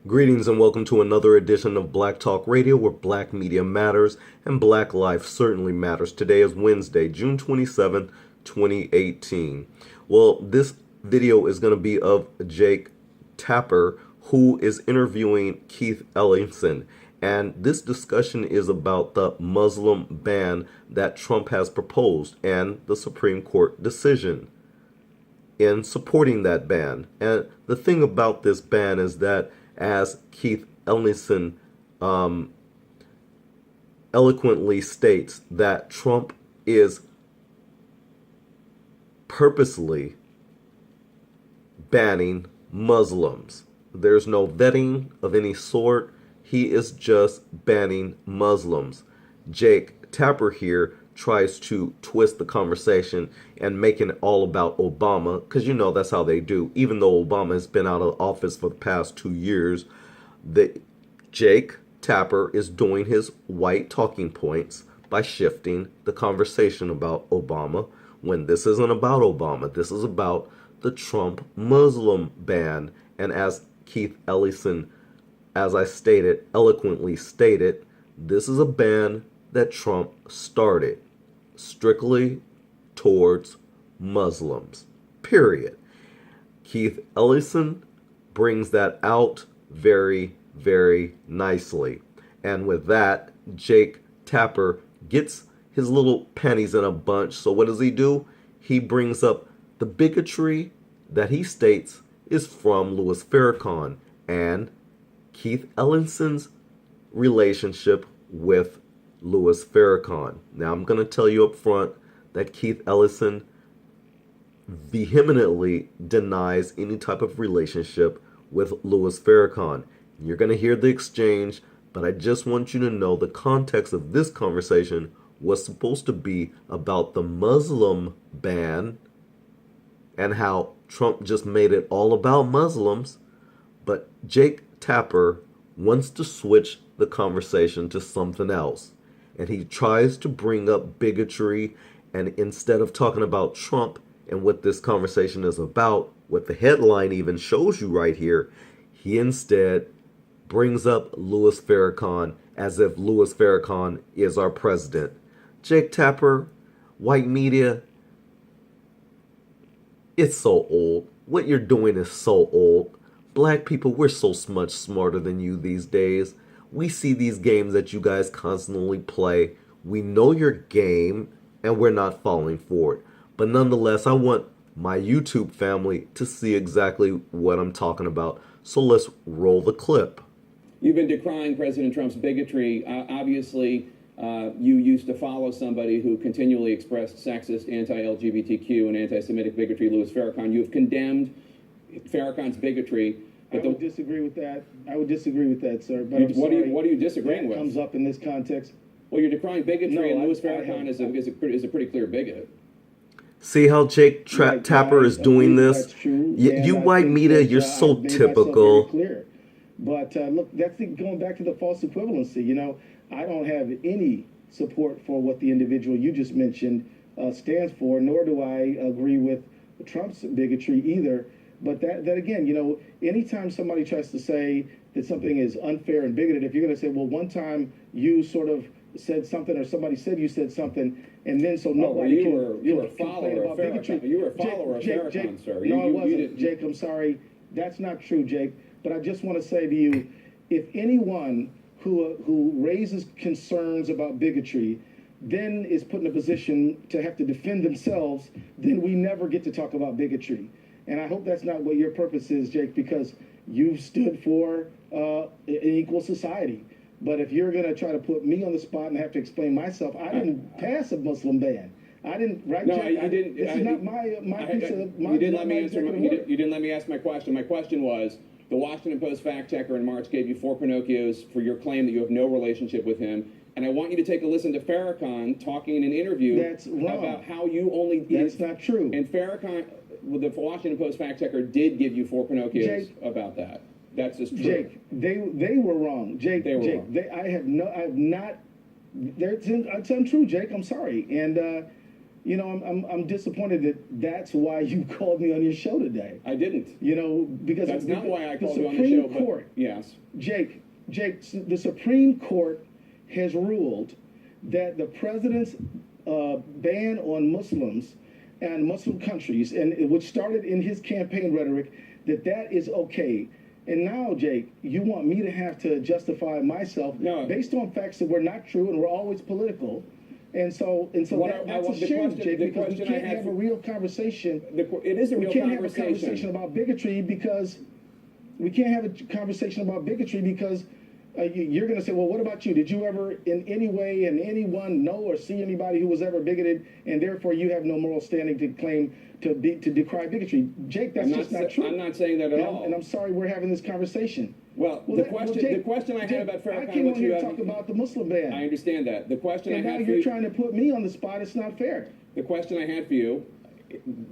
Greetings and welcome to another edition of Black Talk Radio, where black media matters and black life certainly matters. Today is Wednesday, June 27th, 2018. Well, this video is going to be of Jake Tapper, who is interviewing Keith Ellison. And this discussion is about the Muslim ban that Trump has proposed and the Supreme Court decision in supporting that ban. And the thing about this ban is that, as Keith Ellison eloquently states, that Trump is purposely banning Muslims. There's no vetting of any sort. He is just banning Muslims. Jake Tapper here tries to twist the conversation and making it all about Obama, because you know that's how they do. Even though Obama has been out of office for the past 2 years, Jake Tapper is doing his white talking points by shifting the conversation about Obama, when this isn't about Obama. This is about the Trump Muslim ban. And as Keith Ellison, as I stated, eloquently stated, this is a ban that Trump started, strictly towards Muslims, period. Keith Ellison brings that out very, very nicely. And with that, Jake Tapper gets his little panties in a bunch. So what does he do? He brings up the bigotry that he states is from Louis Farrakhan and Keith Ellison's relationship with Louis Farrakhan. Now, I'm going to tell you up front that Keith Ellison vehemently denies any type of relationship with Louis Farrakhan. You're going to hear the exchange, but I just want you to know the context of this conversation was supposed to be about the Muslim ban and how Trump just made it all about Muslims. But Jake Tapper wants to switch the conversation to something else. And he tries to bring up bigotry, and instead of talking about Trump and what this conversation is about, what the headline even shows you right here, he instead brings up Louis Farrakhan as if Louis Farrakhan is our president. Jake Tapper, white media, it's so old. What you're doing is so old. Black people, we're so much smarter than you these days. We see these games that you guys constantly play. We know your game, and we're not falling for it. But nonetheless, I want my YouTube family to see exactly what I'm talking about. So let's roll the clip. You've been decrying President Trump's bigotry. Obviously, you used to follow somebody who continually expressed sexist, anti-LGBTQ, and anti-Semitic bigotry, Louis Farrakhan. You've condemned Farrakhan's bigotry. I would disagree with that. I would disagree with that, sir. But what are you disagreeing with? Comes up in this context. Well, you're decrying bigotry, and Louis Farrakhan is a pretty clear bigot. See how Jake Tapper is doing this? That's true. You white media, you're so typical. Clear. But look, that's going back to the false equivalency. You know, I don't have any support for what the individual you just mentioned stands for, nor do I agree with Trump's bigotry either. But that again, you know, anytime somebody tries to say that something is unfair and bigoted, if you're going to say, well, one time you sort of said something, or somebody said you said something, and then so nobody you were a follower of Farrakhan. You were a follower of Farrakhan, sir. No, I wasn't, Jake. I'm sorry. That's not true, Jake. But I just want to say to you, if anyone who raises concerns about bigotry then is put in a position to have to defend themselves, then we never get to talk about bigotry. And I hope that's not what your purpose is, Jake, because you've stood for an equal society. But if you're going to try to put me on the spot and have to explain myself, I didn't pass a Muslim ban. I didn't, right? No, Jake? you didn't. This is not my piece of my. You didn't let me answer. You didn't let me ask my question. My question was: the Washington Post fact checker in March gave you 4 Pinocchios for your claim that you have no relationship with him. And I want you to take a listen to Farrakhan talking in an interview about how you only... That's not true. And Farrakhan, well, the Washington Post fact checker did give you 4 Pinocchios Jake, about that. That's just true. Jake, they were wrong. Jake, they were Jake, wrong. I have not... It's untrue, Jake. I'm sorry. And I'm disappointed that that's why you called me on your show today. I didn't. Because That's not why I called you on the Supreme show. Court, But yes. Jake, the Supreme Court has ruled that the president's ban on Muslims and Muslim countries, and which started in his campaign rhetoric, that is okay. And now, Jake, you want me to have to justify myself based on facts that were not true and were always political. And so that's a shame, Jake, because we can't have a real conversation. It is a real conversation. We can't have a conversation about bigotry because you're going to say, well, what about you? Did you ever in any way and anyone know or see anybody who was ever bigoted, and therefore you have no moral standing to claim to decry bigotry? Jake, that's just not true. I'm not saying that at all. And I'm sorry we're having this conversation. The question I had about Farrakhan, I came on here to talk about the Muslim ban. I understand that. The question and I had now for you. You're trying to put me on the spot. It's not fair. The question I had for you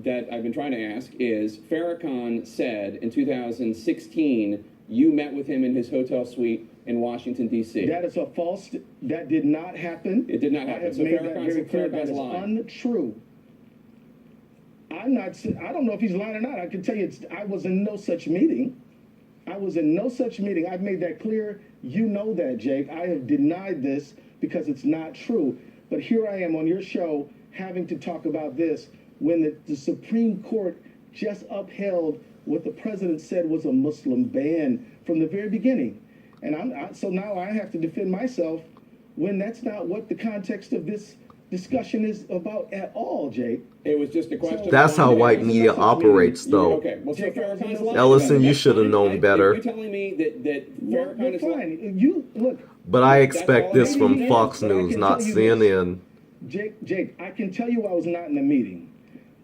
that I've been trying to ask is, Farrakhan said in 2016 you met with him in his hotel suite in Washington, D.C. That is a false. That did not happen. It did not happen. I have So made that very clear. That Farrakhan's is lying. untrue. I don't know if he's lying or not. I can tell you, I was in no such meeting. I've made that clear. You know that, Jake. I have denied this because it's not true. But here I am on your show having to talk about this when the Supreme Court just upheld what the president said was a Muslim ban from the very beginning. And so now I have to defend myself when that's not what the context of this discussion is about at all, Jake. It was just a question. That's how white media operates, though. Okay. Well, so Farrakhan's lying. Ellison, you should have known better. You're telling me that Farrakhan is lying. Fine. You look. But I expect this from Fox News, not CNN. Jake, I can tell you I was not in the meeting.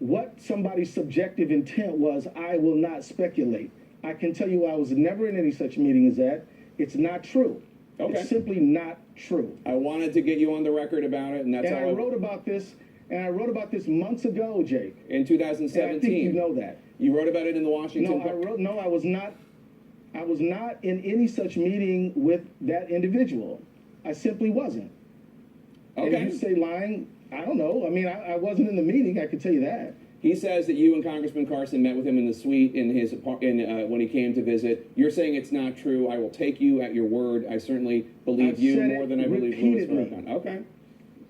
What somebody's subjective intent was, I will not speculate. I can tell you I was never in any such meeting as that. It's not true. Okay. It's simply not true. I wanted to get you on the record about it, and that's how I wrote about this. And I wrote about this months ago, Jake. In 2017. And I think you know that. You wrote about it in the Washington Post. I was not. I was not in any such meeting with that individual. I simply wasn't. Okay. And you say lying, I don't know. I mean, I wasn't in the meeting, I can tell you that. He says that you and Congressman Carson met with him in the suite in his when he came to visit. You're saying it's not true. I will take you at your word. I certainly believe you more than I believe Louis Farrakhan. Okay.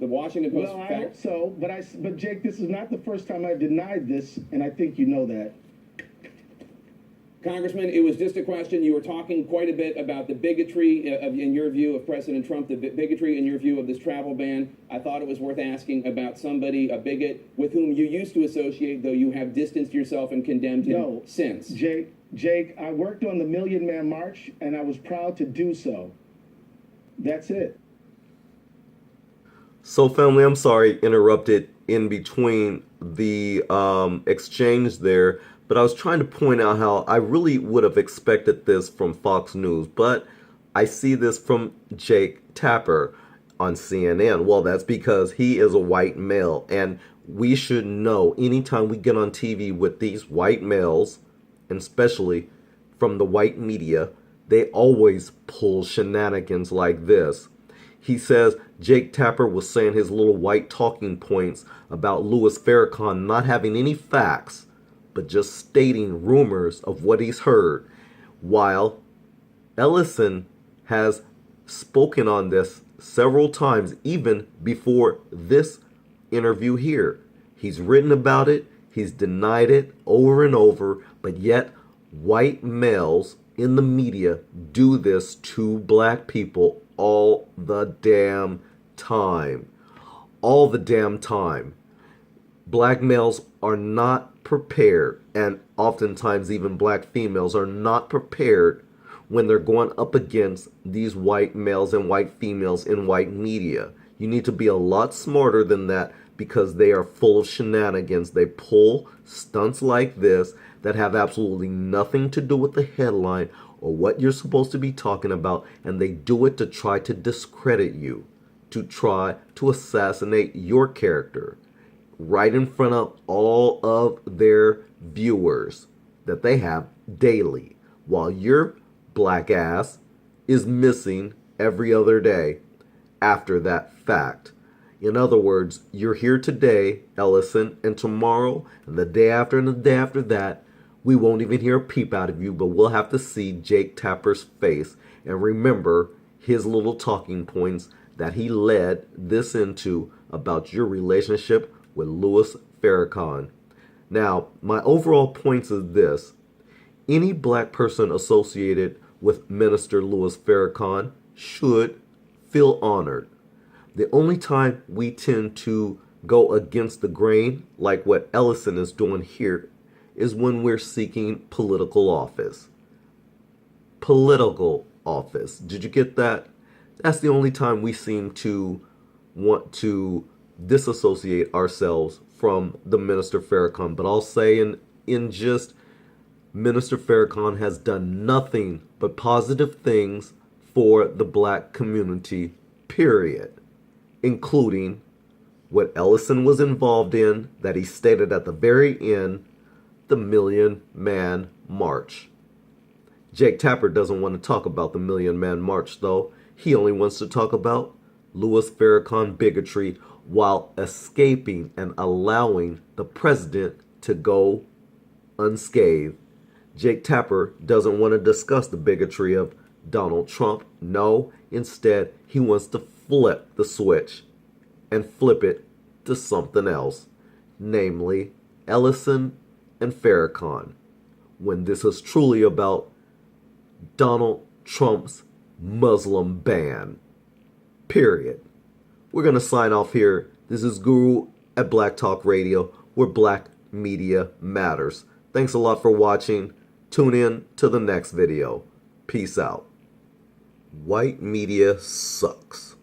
The Washington Post. Well, I hope so, but Jake, this is not the first time I've denied this, and I think you know that. Congressman, it was just a question. You were talking quite a bit about the bigotry, in your view, of President Trump, the bigotry in your view of this travel ban. I thought it was worth asking about somebody, a bigot, with whom you used to associate, though you have distanced yourself and condemned him since. Jake, I worked on the Million Man March, and I was proud to do so. That's it. So, family, I'm sorry, interrupted in between the exchange there. But I was trying to point out how I really would have expected this from Fox News, but I see this from Jake Tapper on CNN. Well, that's because he is a white male, and we should know anytime we get on TV with these white males, and especially from the white media, they always pull shenanigans like this. He says Jake Tapper was saying his little white talking points about Louis Farrakhan not having any facts, but just stating rumors of what he's heard, while Ellison has spoken on this several times, even before this interview here. He's written about it, he's denied it over and over, but yet white males in the media do this to black people all the damn time. All the damn time. Black males are not prepared, and oftentimes even black females are not prepared when they're going up against these white males and white females in white media. You need to be a lot smarter than that, because they are full of shenanigans. They pull stunts like this that have absolutely nothing to do with the headline or what you're supposed to be talking about, and they do it to try to discredit you, to try to assassinate your character right in front of all of their viewers that they have daily, while your black ass is missing every other day after that fact. In other words, you're here today, Ellison, and tomorrow, and the day after, and the day after that, we won't even hear a peep out of you, but we'll have to see Jake Tapper's face and remember his little talking points that he led this into about your relationship with Louis Farrakhan. Now, my overall points is this. Any black person associated with Minister Louis Farrakhan should feel honored. The only time we tend to go against the grain, like what Ellison is doing here, is when we're seeking political office. Political office. Did you get that? That's the only time we seem to want to disassociate ourselves from the Minister Farrakhan. But I'll say in just Minister Farrakhan has done nothing but positive things for the black community, period. Including what Ellison was involved in, that he stated at the very end, the Million Man March. Jake Tapper doesn't want to talk about the Million Man March, though. He only wants to talk about Louis Farrakhan bigotry while escaping and allowing the president to go unscathed. Jake Tapper doesn't want to discuss the bigotry of Donald Trump. No, instead, he wants to flip the switch and flip it to something else, namely Ellison and Farrakhan, when this is truly about Donald Trump's Muslim ban. Period. We're going to sign off here. This is Guru at Black Talk Radio, where black media matters. Thanks a lot for watching. Tune in to the next video. Peace out. White media sucks.